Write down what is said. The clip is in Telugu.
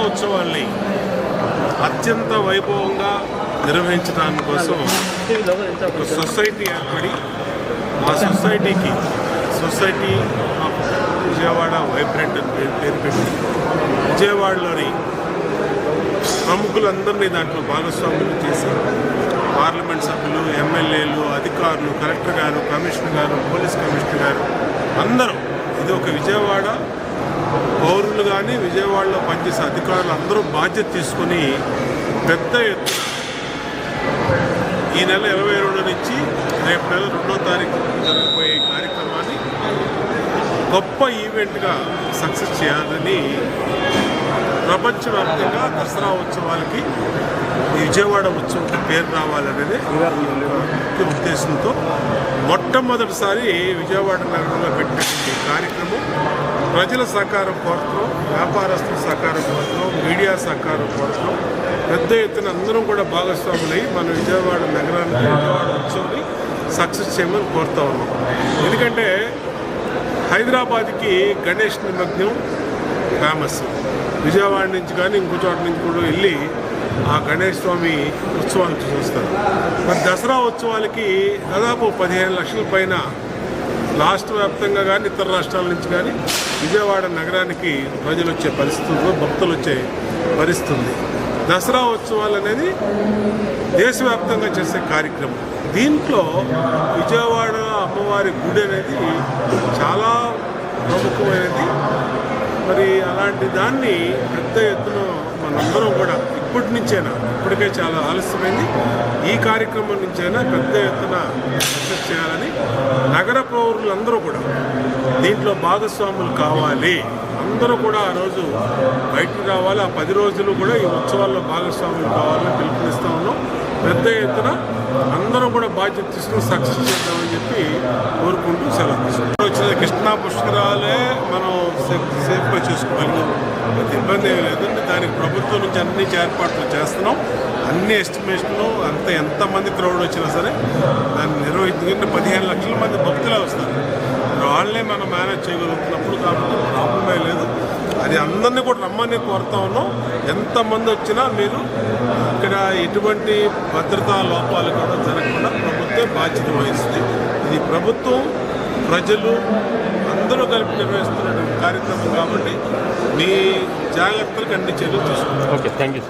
ఉత్సవాల్ని అత్యంత వైభవంగా నిర్వహించడానికి కోసం ఒక సొసైటీ ఏర్పడి ఆ సొసైటీకి సొసైటీ ఆఫ్ విజయవాడ వైబ్రెంట్ అని పేరు పెట్టి విజయవాడలోని ప్రముఖులందరినీ దాంట్లో భాగస్వాములు చేసి పార్లమెంట్ సభ్యులు, ఎమ్మెల్యేలు, అధికారులు, కలెక్టర్ గారు, కమిషనర్ గారు, పోలీస్ కమిషనర్ గారు అందరూ, ఇది ఒక విజయవాడ పౌరులు కానీ విజయవాడలో పనిచేసే అధికారులు అందరూ బాధ్యత తీసుకొని పెద్ద ఎత్తున ఈ నెల 22 నుంచి రేపు నెల 2వ తారీఖు జరగబోయే కార్యక్రమాన్ని గొప్ప ఈవెంట్గా సక్సెస్ చేయాలని ప్రపంచవ్యాప్తంగా దసరా ఉత్సవాలకి ఈ విజయవాడ ఉత్సవం పేరు రావాలనేది ముఖ్య ఉద్దేశంతో మొట్టమొదటిసారి విజయవాడ నగరంలో పెట్టినటువంటి కార్యక్రమం ప్రజల సహకారం కోరుతున్నాం, వ్యాపారస్తుల సహకారం కోరుతున్నాం, మీడియా సహకారం కోరుతున్నాం. పెద్ద ఎత్తున అందరం కూడా భాగస్వాములై మన విజయవాడ నగరానికి విజయవాడ ఉత్సవాన్ని సక్సెస్ చేయమని కోరుతా ఉన్నాం. ఎందుకంటే హైదరాబాద్కి గణేష్ నిమగ్నం ఫేమస్. విజయవాడ నుంచి కానీ ఇంకో చోట నుంచి కూడా వెళ్ళి ఆ గణేష్ స్వామి ఉత్సవాన్ని చూస్తారు. మరి దసరా ఉత్సవాలకి దాదాపు 15 లక్షల పైన రాష్ట్ర వ్యాప్తంగా కానీ ఇతర రాష్ట్రాల నుంచి కానీ విజయవాడ నగరానికి ప్రజలు వచ్చే పరిస్థితుల్లో భక్తులు వచ్చే పరిస్థితుంది. దసరా ఉత్సవాలు అనేది దేశవ్యాప్తంగా చేసే కార్యక్రమం. దీంట్లో విజయవాడ అమ్మవారి గుడి అనేది చాలా ప్రముఖమైనది. మరి అలాంటి దాన్ని పెద్ద ఎత్తున మనందరం కూడా ఇప్పటి నుంచైనా, ఇప్పటికే చాలా ఆలస్యమైంది, ఈ కార్యక్రమం నుంచైనా పెద్ద ఎత్తున సక్సెస్ చేయాలని నగర పౌరులందరూ కూడా దీంట్లో భాగస్వాములు కావాలి. అందరూ కూడా ఆ రోజు బయటకు రావాలి. ఆ 10 రోజులు కూడా ఈ ఉత్సవాల్లో భాగస్వాములు కావాలని పిలుపునిస్తూ ఉన్నాం. పెద్ద ఎత్తున అందరం కూడా బాధ్యత తీసుకుని సక్సెస్ చేద్దామని చెప్పి కోరుకుంటూ సెలవు తీసుకుంటాం. వచ్చిన కృష్ణా పుష్కరాలే మనం సేఫ్గా చేసుకోగలిగాం, ఇబ్బంది ఏమీ లేదండి. దానికి ప్రభుత్వం నుంచి అన్ని ఏర్పాట్లు చేస్తున్నాం. అన్ని ఎస్టిమేషన్లు ఎంతమంది క్రౌడ్ వచ్చినా సరే దాన్ని నిర్వహించుకుంటే 15 లక్షల మంది భక్తులే వస్తారు. వాళ్ళే మనం మేనేజ్ చేయగలుగుతున్నప్పుడు కాబట్టి ప్రాబ్లమే లేదు. అది అందరినీ కూడా రమ్మని కోరుతా ఉన్నాం. ఎంతమంది వచ్చినా మీరు ఇక్కడ ఎటువంటి భద్రతా లోపాలు కూడా జరగకుండా ప్రభుత్వం బాధ్యత వహిస్తుంది. ఇది ప్రభుత్వం, ప్రజలు అందరూ కలిపి నిర్వహిస్తున్న కార్యక్రమం కాబట్టి మీ జాగ్రత్తలకు అన్ని చర్యలు తీసుకుంటాం. Okay, thank you.